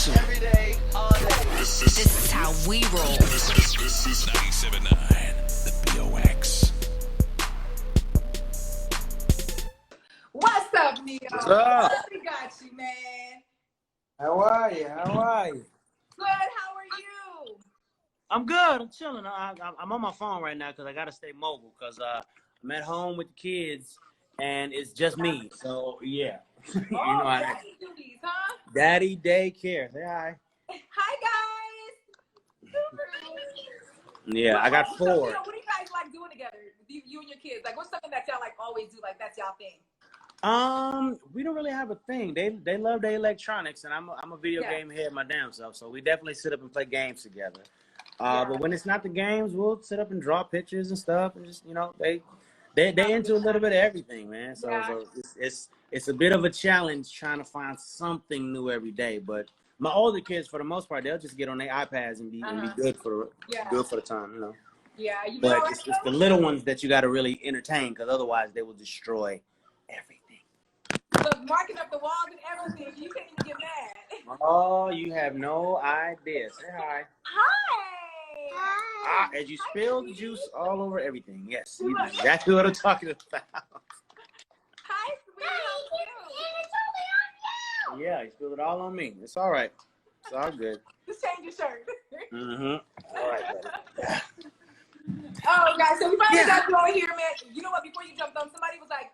Every day, all day. This is how we roll. This is 97.9, the BOX. What's up, Neo? What's up? We got you, man. How are you? How are you? Good. How are you? I'm good. I'm chilling. I'm on my phone right now because I gotta stay mobile because I'm at home with the kids and it's just me. So yeah, you know, daddy duties, huh? Daddy daycare. Say hi. Hi, guys. Yeah, I got So, four. what do you guys like doing together? You and your kids. Like, what's something that y'all like always do? Like, that's y'all thing. We don't really have a thing. They love their electronics, and I'm a video game head my damn self. So we definitely sit up and play games together. But when it's not the games, we'll sit up and draw pictures and stuff, and just they into a little bit of everything, man. So it's a bit of a challenge trying to find something new every day. But my older kids, for the most part, they'll just get on their iPads and be good for the time, you know. Yeah, but it's the little ones that you got to really entertain, because otherwise they will destroy everything. Look, marking up the walls and everything. You can't even get mad. Oh, you have no idea. Say hi. Hi. As you spill the juice all over everything. Yes, you know exactly what I'm talking about. Hi, sweetie. Yeah, you spilled it all on me. It's all right. It's all good. Just change your shirt. All right, buddy. Oh, guys, so we finally got you over here, man. You know what? Before you jumped on, somebody was like,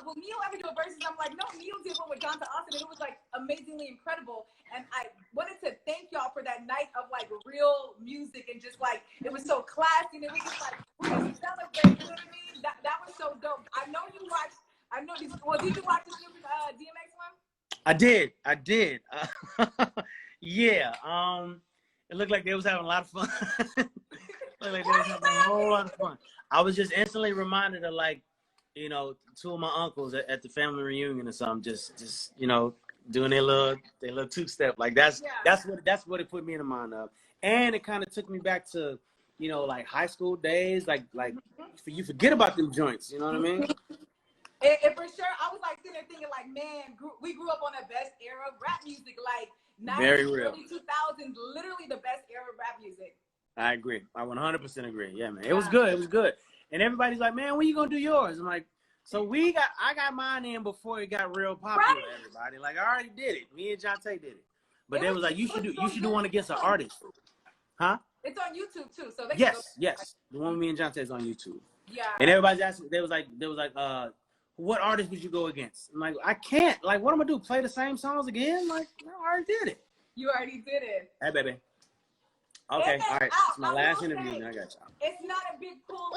will Neil ever do a Verzuz? I'm like, no, Neil did one with Johnson Austin, and it was like amazingly incredible. And I wanted to thank y'all for that night of like real music and just like it was so classy and it was just like we just celebrate. You know what I mean? That was so dope. I know you watched. Did you watch the Snoop DMX one? I did. Yeah. It looked like they was having a lot of fun. Looked like they was having a whole lot of fun. I was just instantly reminded of like, you know, two of my uncles at the family reunion or something, just you know, doing their little two-step. Like that's what it put me in the mind of. And it kind of took me back to, you know, like high school days, like you forget about them joints, you know what I mean? And for sure, I was like sitting there thinking like, man, we grew up on the best era of rap music, like 90s, early 2000s, literally the best era of rap music. I agree. I 100% agree. Yeah, man. It was good. It was good. And everybody's like, man, when you gonna do yours? I'm like, so I got mine in before it got real popular. Right. Everybody, like, I already did it. Me and Jonte did it. But they was like, you should do one against an artist, huh? It's on YouTube too. So yes. The one with me and Jonte is on YouTube. Yeah. And everybody's asking. They was like, what artist would you go against? I'm like, I can't. Like, what am I gonna do? Play the same songs again? Like, I already did it. You already did it. Hey, baby. Okay, all right. It's my last interview, and I got y'all. It's not a big pool of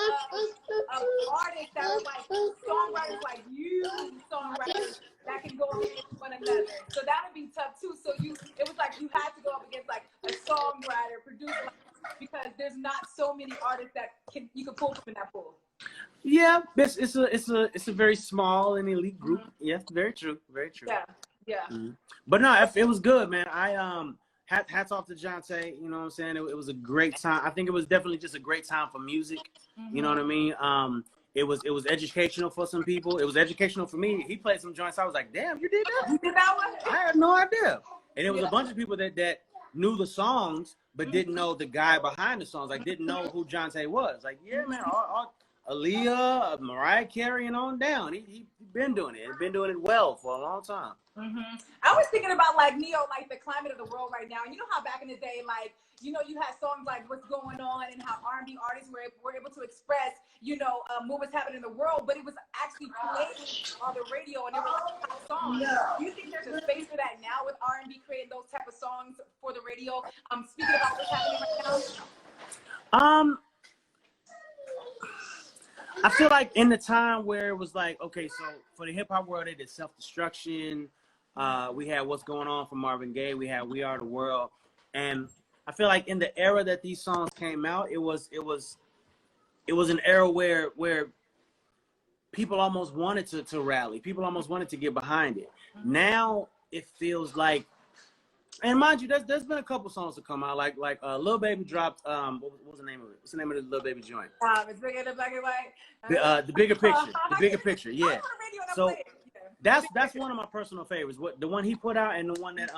artists that are like songwriters like you, songwriters that can go against one another. So that would be tough too. So it was like you had to go up against like a songwriter, producer, because there's not so many artists that you can pull from in that pool. Yeah, it's a very small and elite group. Yes, very true, very true. Yeah. Mm-hmm. But no, it was good, man. Hats off to Jonte, you know what I'm saying? It was a great time. I think it was definitely just a great time for music. You know what I mean? It was educational for some people. It was educational for me. He played some joints. I was like, damn, you did that? You did that one? I had no idea. And it was a bunch of people that knew the songs, but didn't know the guy behind the songs. Like, didn't know who Jonte was. Like, yeah, man, Aaliyah, Mariah Carey, and on down. He been doing it. He's been doing it well for a long time. I was thinking about like Neo, like the climate of the world right now. You know how back in the day, like, you know, you had songs like What's Going On and how R&B artists were able to express, you know, what was happening in the world, but it was actually played on the radio and it was a songs. Do you think there's a space for that now with R&B creating those type of songs for the radio? Speaking about what's happening right now. I feel like in the time where it was like, okay, so for the hip hop world, they did Self-Destruction. We had What's Going On from Marvin Gaye. We had We Are the World. And I feel like in the era that these songs came out, it was an era where people almost wanted to rally. People almost wanted to get behind it. Now it feels like, and mind you, there's been a couple songs to come out. Like Lil Baby dropped what was the name of it? What's the name of the Lil Baby joint? It's bigger than black and white. The bigger picture. The bigger picture. Yeah. That's one of my personal favorites. What the one he put out and the one that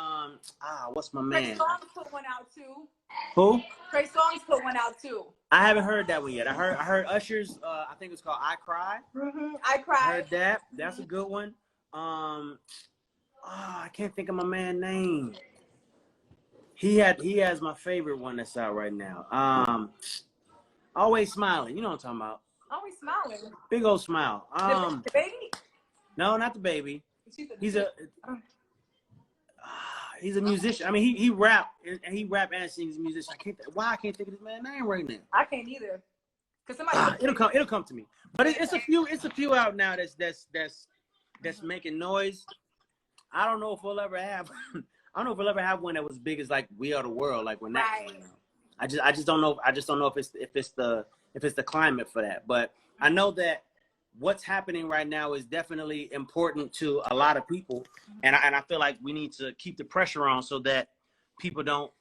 what's my Trey man? Songz put one out too. Who? Trey Songz put one out too. I haven't heard that one yet. I heard Usher's. I think it's called "I Cry." I cried. I heard that. That's a good one. I can't think of my man's name. He has my favorite one that's out right now. Always Smiling. You know what I'm talking about. Always Smiling. Big old smile. The baby? No, not the baby. He's a musician. I mean, he rap and sings music. I can't think of this man's name right now. I can't either. Cause somebody it'll come to me. But it's a few out now that's making noise. I don't know if we'll ever have. I don't know if we'll ever have one that was big as like We Are the World, like when that came out. I just don't know. I just don't know if it's the climate for that. But I know that what's happening right now is definitely important to a lot of people, and I feel like we need to keep the pressure on so that people don't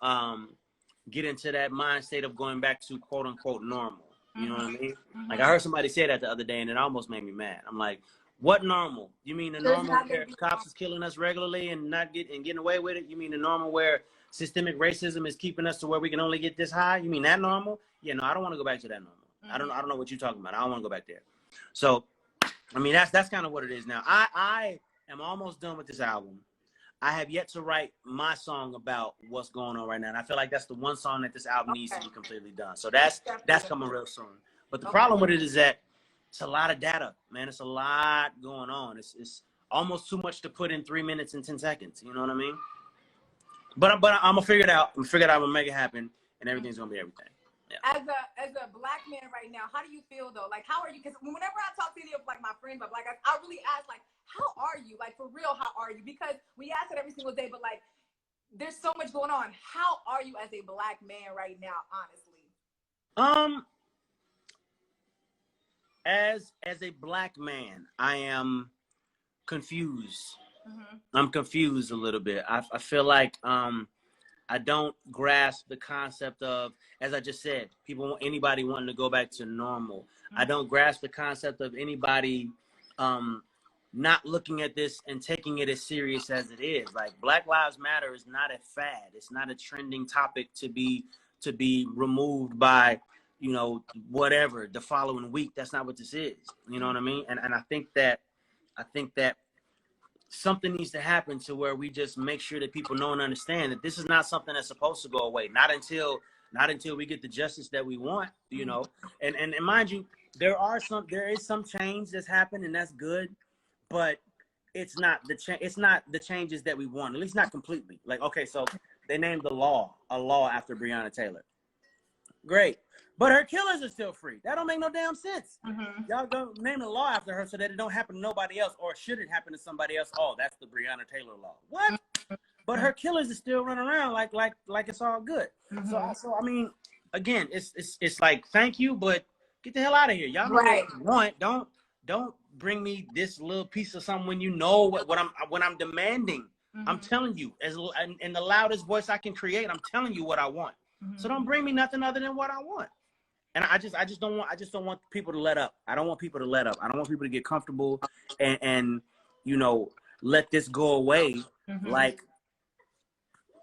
get into that mind state of going back to quote unquote normal. You know what I mean? Like I heard somebody say that the other day, and it almost made me mad. I'm like, what normal? You mean the normal where cops is killing us regularly and getting away with it? You mean the normal where systemic racism is keeping us to where we can only get this high? You mean that normal? Yeah, no, I don't want to go back to that normal. I don't know what you're talking about. I don't want to go back there. So, I mean, that's kind of what it is now. I am almost done with this album. I have yet to write my song about what's going on right now, and I feel like that's the one song that this album needs to be completely done. So that's coming real soon. But the problem with it is that it's a lot of data, man. It's a lot going on. It's almost too much to put in 3 minutes and 10 seconds. You know what I mean? But I'm gonna figure it out. I'm gonna make it happen, and everything's gonna be everything. Yeah. As a black man right now, how do you feel though? Like, how are you? Because whenever I talk to any of like my friends, but black guys, I really ask like, how are you? Like for real, how are you? Because we ask it every single day, but like, there's so much going on. How are you as a black man right now, honestly? As a black man, I am confused. I'm confused a little bit. I feel like I don't grasp the concept of, as I just said, anybody wanting to go back to normal. I don't grasp the concept of anybody not looking at this and taking it as serious as it is. Like Black Lives Matter is not a fad. It's not a trending topic to be removed by, you know, whatever the following week. That's not what this is. You know what I mean? And I think that something needs to happen to where we just make sure that people know and understand that this is not something that's supposed to go away. Not until we get the justice that we want, you know. And mind you, there is some change that's happened, and that's good, but it's not the changes that we want, at least not completely. Like, okay, so they named a law after Breonna Taylor. Great. But her killers are still free. That don't make no damn sense. Y'all don't name a law after her so that it don't happen to nobody else, or should it happen to somebody else? Oh, that's the Breonna Taylor law. What? But her killers are still running around like it's all good. So I mean, again, it's like, thank you, but get the hell out of here. Y'all know what you want. Don't bring me this little piece of something when you know what I'm demanding. I'm telling you, in the loudest voice I can create, I'm telling you what I want. So don't bring me nothing other than what I want. And I just don't want people to let up. I don't want people to let up. I don't want people to get comfortable and you know, let this go away like,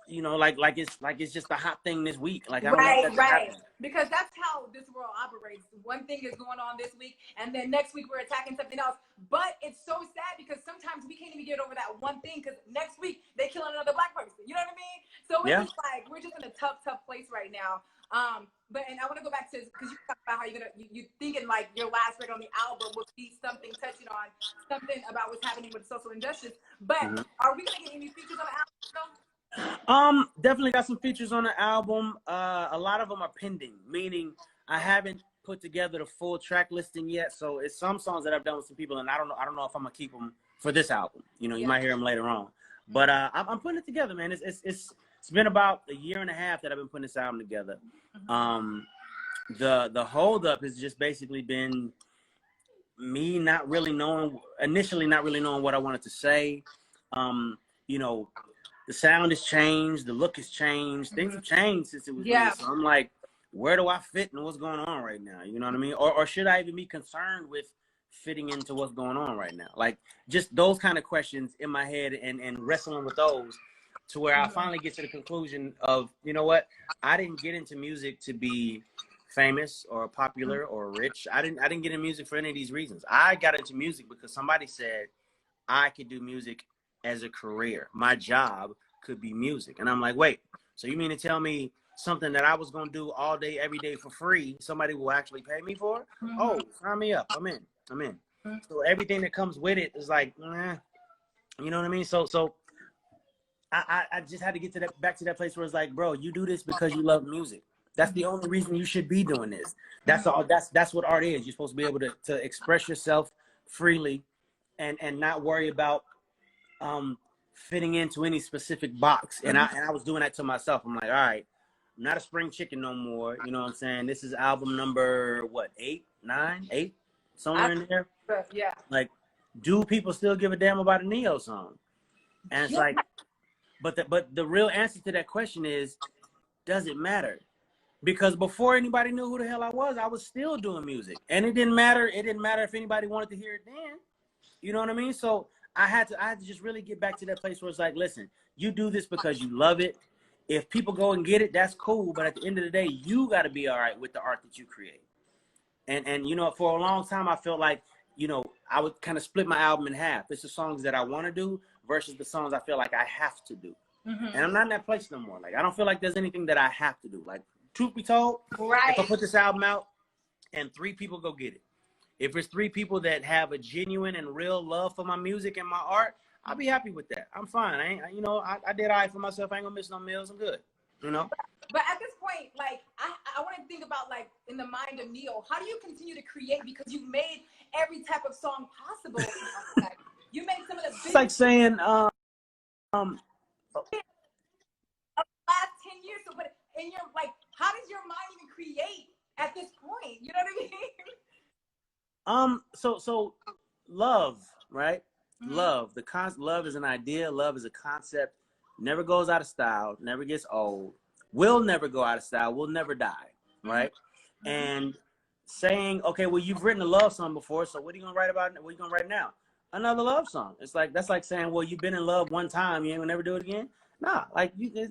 you know, like it's just a hot thing this week. Like I don't want that to happen. Because that's how this world operates. One thing is going on this week, and then next week we're attacking something else. But it's so sad because sometimes we can't even get over that one thing because next week they kill another black person. You know what I mean? So it's just like we're just in a tough place right now. And I want to go back to, because you talked about how you thinking like your last record on the album would be something touching on something about what's happening with social injustice. But are we gonna get any features on the album? Definitely got some features on the album. A lot of them are pending, meaning I haven't put together the full track listing yet. So it's some songs that I've done with some people, and I don't know if I'm gonna keep them for this album. You know, you might hear them later on. But I'm putting it together, man. It's been about a year and a half that I've been putting this album together. The hold up has just basically been me initially not really knowing what I wanted to say. You know, the sound has changed, the look has changed, things have changed since it was released. So I'm like, where do I fit and what's going on right now? You know what I mean? Or should I even be concerned with fitting into what's going on right now? Like just those kind of questions in my head and wrestling with those to where I finally get to the conclusion of, you know what? I didn't get into music to be famous or popular or rich. I didn't get into music for any of these reasons. I got into music because somebody said I could do music as a career. My job could be music. And I'm like, wait, so you mean to tell me something that I was going to do all day, every day for free, somebody will actually pay me for? Oh, sign me up. I'm in. So everything that comes with it is like, you know what I mean? So I just had to get to that, back to that place where it's like, bro, you do this because you love music. That's the only reason you should be doing this. That's all. That's what art is. You're supposed to be able to express yourself freely and not worry about fitting into any specific box. And I was doing that to myself. I'm like, all right, I'm not a spring chicken no more. You know what I'm saying? This is album number, what, 8, 9, 8? Somewhere in there. Yeah. Like, do people still give a damn about a Neo song? And it's like, but the real answer to that question is, does it matter? Because before anybody knew who the hell I was still doing music. And it didn't matter. It didn't matter if anybody wanted to hear it then. You know what I mean? So I had to just really get back to that place where it's like, listen, you do this because you love it. If people go and get it, that's cool. But at the end of the day, you got to be all right with the art that you create. And you know, for a long time, I felt like, you know, I would kind of split my album in half. It's the songs that I want to do versus the songs I feel like I have to do. And I'm not in that place no more. Like, I don't feel like there's anything that I have to do. Like, truth be told, if I put this album out and 3 people go get it, if it's 3 people that have a genuine and real love for my music and my art, I'll be happy with that. I'm fine. I did all right for myself. I ain't gonna miss no meals. I'm good. You know? But at this point, like, I want to think about, like, in the mind of Neo, how do you continue to create? Because you made every type of song possible. You made some of the biggest. It's like saying, last 10 years. So, but in your, like, how does your mind even create at this point? You know what I mean? So love, right? Love. Love is an idea. Love is a concept. Never goes out of style. Never gets old. Will never go out of style. Will never die, right? And saying, okay, well, you've written a love song before, so what are you gonna write about? What are you gonna write now? Another love song. It's like, that's like saying, well, you've been in love one time, you ain't gonna never do it again. Nah, like you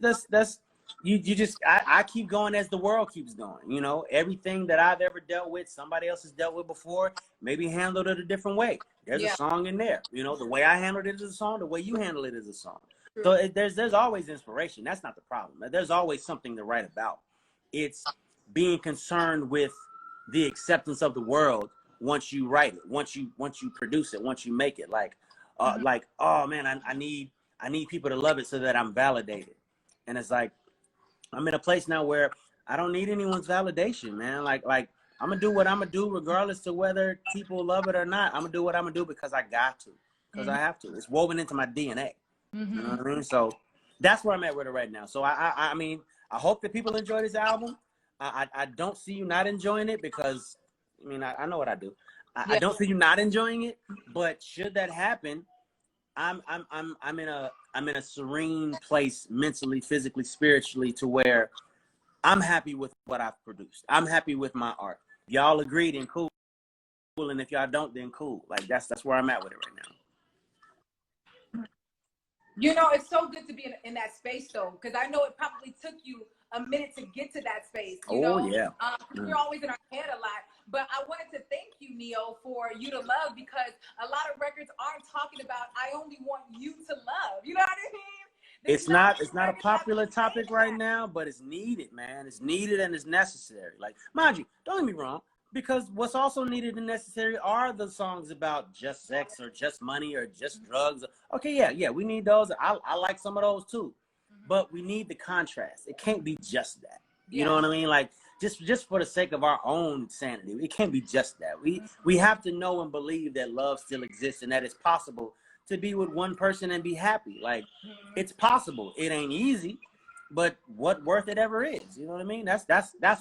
just I keep going as the world keeps going. You know, everything that I've ever dealt with, somebody else has dealt with before, maybe handled it a different way. There's a song in there. You know, the way I handled it is a song, the way you handle it is a song. So there's always inspiration. That's not the problem. There's always something to write about. It's being concerned with the acceptance of the world once you write it, once you produce it, once you make it. Like, oh man, I need people to love it so that I'm validated. And it's like, I'm in a place now where I don't need anyone's validation, man. Like I'm gonna do what I'm gonna do regardless to whether people love it or not. I'm gonna do what I'm gonna do because I got to, because I have to. It's woven into my DNA. You know what I mean? So that's where I'm at with it right now. So I mean, I hope that people enjoy this album. I don't see you not enjoying it because, I mean, I know what I do. I don't see you not enjoying it, but should that happen, I'm in a serene place mentally, physically, spiritually, to where I'm happy with what I've produced. I'm happy with my art. If y'all agree, then cool. And if y'all don't, then cool. Like that's where I'm at with it right now. You know, it's so good to be in that space, though, because I know it probably took you a minute to get to that space. You know? Yeah. We're always in our head a lot. But I wanted to thank you, Neo, for You to Love, because a lot of records aren't talking about, I only want you to love. You know what I mean? It's not a popular topic right now, but it's needed, man. It's needed and it's necessary. Like, mind you, don't get me wrong, because what's also needed and necessary are the songs about just sex or just money or just drugs. Okay, yeah, we need those. I like some of those too, but we need the contrast. It can't be just that. You know what I mean? Like, just for the sake of our own sanity, it can't be just that. We have to know and believe that love still exists and that it's possible to be with one person and be happy. Like, it's possible. It ain't easy, but what worth it ever is. You know what I mean? That's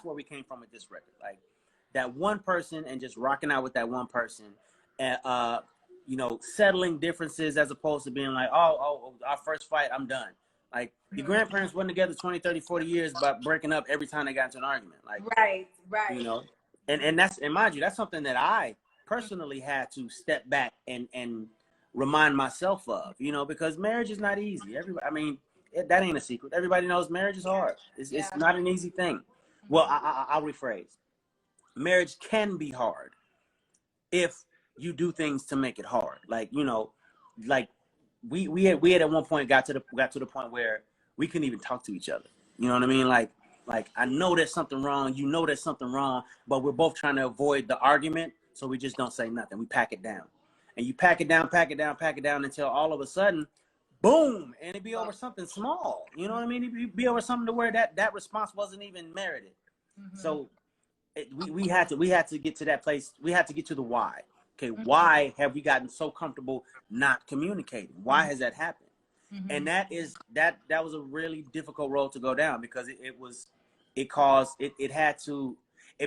where we came from with this record. Like, that one person and just rocking out with that one person, and you know, settling differences as opposed to being like, oh, our first fight, I'm done. Like, your grandparents went together 20, 30, 40 years by breaking up every time they got into an argument. Like, right. You know, and mind you, that's something that I personally had to step back and remind myself of, you know, because marriage is not easy. Everybody, I mean, that ain't a secret. Everybody knows marriage is hard. It's not an easy thing. Well, I'll rephrase. Marriage can be hard if you do things to make it hard. Like, you know, like we had at one point got to the point where we couldn't even talk to each other. You know what I mean? Like I know there's something wrong, you know there's something wrong, but we're both trying to avoid the argument, so we just don't say nothing. We pack it down. And you pack it down until all of a sudden, boom, and it be over something small. You know what I mean? It be over something to where that response wasn't even merited. So we had to get to that place. We had to get to the why. Okay, why have we gotten so comfortable not communicating? Why has that happened? And that was a really difficult road to go down, because it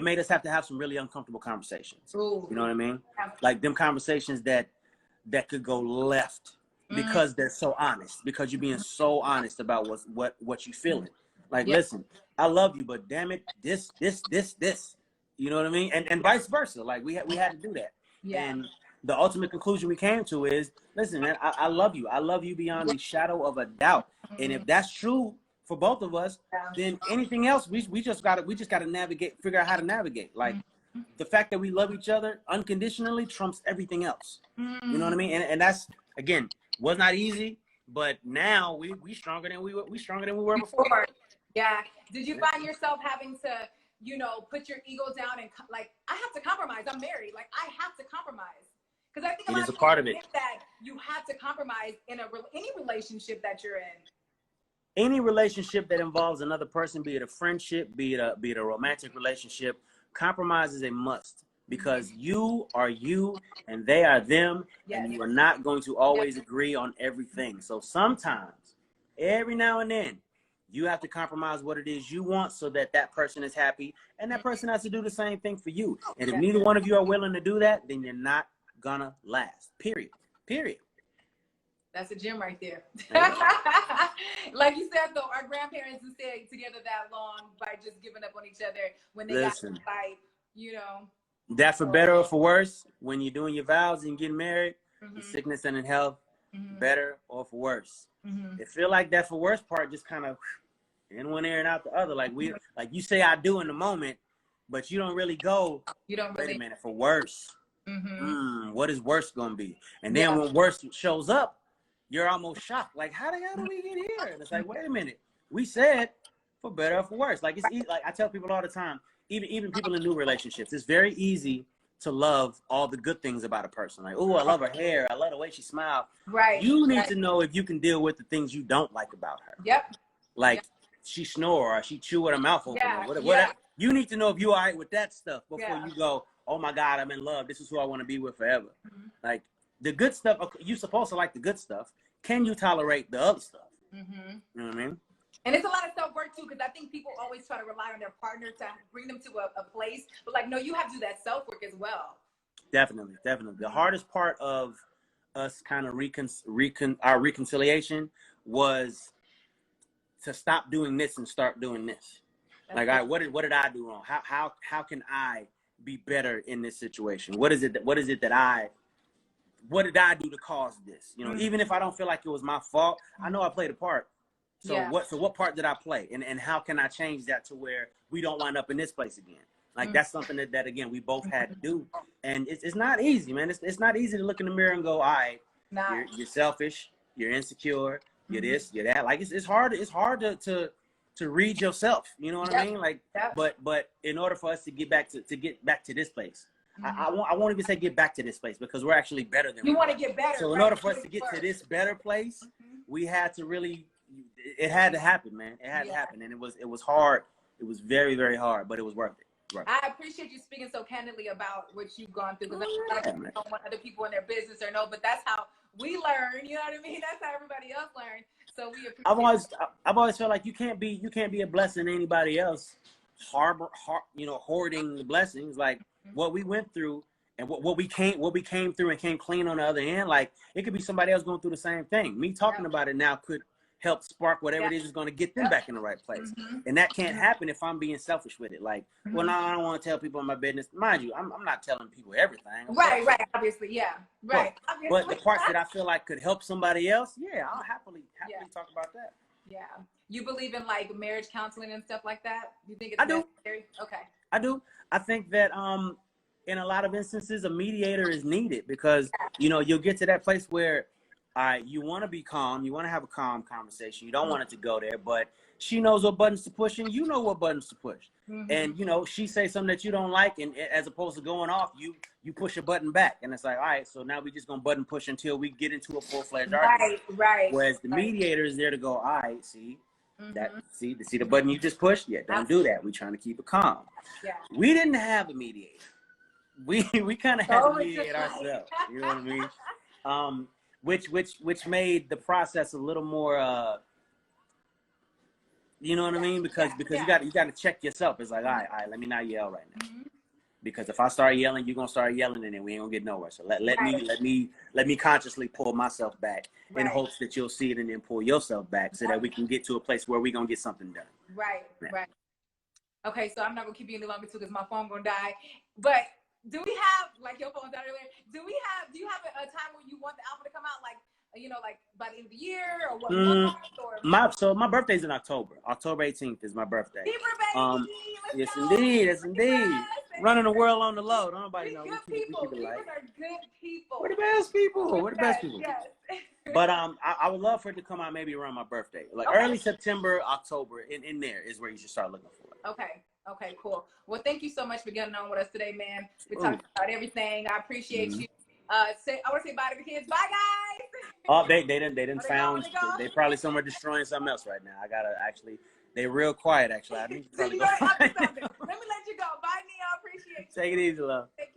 made us have to have some really uncomfortable conversations. Ooh. You know what I mean? Like them conversations that could go left because they're so honest, because you're being so honest about what you feeling. Like, listen, I love you, but damn it, this. You know what I mean? And vice versa. Like we had to do that. Yeah. And the ultimate conclusion we came to is, listen, man, I love you. I love you beyond the shadow of a doubt. And if that's true for both of us, then anything else we just gotta figure out how to navigate. Like the fact that we love each other unconditionally trumps everything else. You know what I mean? And that's, again, was not easy, but now we stronger than we were before. Yeah. Did you find yourself having to, you know, put your ego down and like, I have to compromise. I'm married. Like, I have to compromise. Because I think it is a part of it. That you have to compromise in any relationship that you're in. Any relationship that involves another person, be it a friendship, be it a romantic relationship, compromise is a must, because you are you and they are them, and you are not going to always agree on everything. So sometimes, every now and then, you have to compromise what it is you want so that person is happy, and that person has to do the same thing for you. And if neither one of you are willing to do that, then you're not gonna last. Period. That's a gem right there. Like you said, though, our grandparents have stayed together that long by just giving up on each other when they got to fight, you know. That for better or for worse, when you're doing your vows and getting married, in sickness and in health, better or for worse. It feel like that for worse part just kind of in one ear and out the other. Like you say I do in the moment, but you don't really go. You don't really. Wait a minute, for worse. What is worse gonna be? And then when worse shows up, you're almost shocked. Like, how the hell did we get here? And it's like, wait a minute, we said for better or for worse. Like, it's easy. Like I tell people all the time, even people in new relationships, it's very easy to love all the good things about a person. Like, oh, I love her hair, I love the way she smiles. Right. You need to know if you can deal with the things you don't like about her. Yep. Like she snore or she chew with her mouth open. Whatever. You need to know if you're all right with that stuff before you go, oh my God, I'm in love. This is who I want to be with forever. Like the good stuff, you're supposed to like the good stuff. Can you tolerate the other stuff? You know what I mean? And it's a lot of self-work too, because I think people always try to rely on their partner to bring them to a place. But like, no, you have to do that self-work as well. Definitely. The hardest part of us kind of our reconciliation was to stop doing this and start doing this. That's like, all right, what did I do wrong? How can I be better in this situation? What did I do to cause this? You know, even if I don't feel like it was my fault, I know I played a part. So what part did I play? And how can I change that to where we don't wind up in this place again? Like that's something that again, we both had to do. And it's not easy, man. It's not easy to look in the mirror and go, all right, you're selfish, you're insecure, you're this, you're that. Like it's hard to read yourself. You know what I mean? Like but in order for us to get back to this place, I won't even say get back to this place, because we're actually better than we want to get better. So in order for us to get to this better place, we had to really, it had to happen, man. It had to happen. And it was hard. It was very, very hard, but it was worth it. I appreciate you speaking so candidly about what you've gone through, because I don't want other people in their business or no, but that's how we learn. You know what I mean? That's how everybody else learned. So we appreciate. I've always felt like you can't be a blessing to anybody else, hoarding the blessings. Like what we went through and what we came through and came clean on the other end. Like it could be somebody else going through the same thing. Me talking about it now help spark whatever it is going to get them back in the right place. And that can't happen if I'm being selfish with it. Like, well, no, I don't want to tell people my business. Mind you, I'm not telling people everything. Right, obviously, yeah. Right. But the parts that I feel like could help somebody else, yeah, I'll happily talk about that. Yeah. You believe in like marriage counseling and stuff like that? You think it's necessary? Okay. I do. I think that in a lot of instances a mediator is needed because you'll get to that place where you want to be calm, you want to have a calm conversation, you don't want it to go there, but she knows what buttons to push and you know what buttons to push. And she say something that you don't like, and as opposed to going off, you push a button back, and it's like, all right, so now we just gonna button push until we get into a full-fledged argument. Right. Whereas the mediator is there to go, all right, see the button you just pushed? Yeah, don't do that. We're trying to keep it calm. Yeah. We didn't have a mediator. We kind of had to mediate ourselves. You know what I mean? Which made the process a little more you know what I mean? Because you got to check yourself. It's like, all right, let me not yell right now. Because if I start yelling, you're gonna start yelling, and then we ain't gonna get nowhere. So let me consciously pull myself back in hopes that you'll see it, and then pull yourself back so that we can get to a place where we're gonna get something done. Right. Okay, so I'm not gonna keep you any longer too because my phone gonna die. But do we have, like your phone died earlier? Do you have a time where you want the album to come out, like by the end of the year, or what month? So my birthday's in October. October 18th is my birthday. Yes, indeed. Running the world on the low. Don't nobody know. We keep it light. Are good people. We're the best people. We're the best people. Yes. But I would love for it to come out maybe around my birthday, like early September, October. In there is where you should start looking for it. Okay, cool. Well, thank you so much for getting on with us today, man. We talked about everything. I appreciate you. I want to say bye to the kids. Bye, guys. Oh, they didn't found. They probably somewhere destroying something else right now. I gotta actually. They're real quiet, actually. I need to probably go. Let me let you go. Bye, Neil. Appreciate you. Take it easy, love. Take care.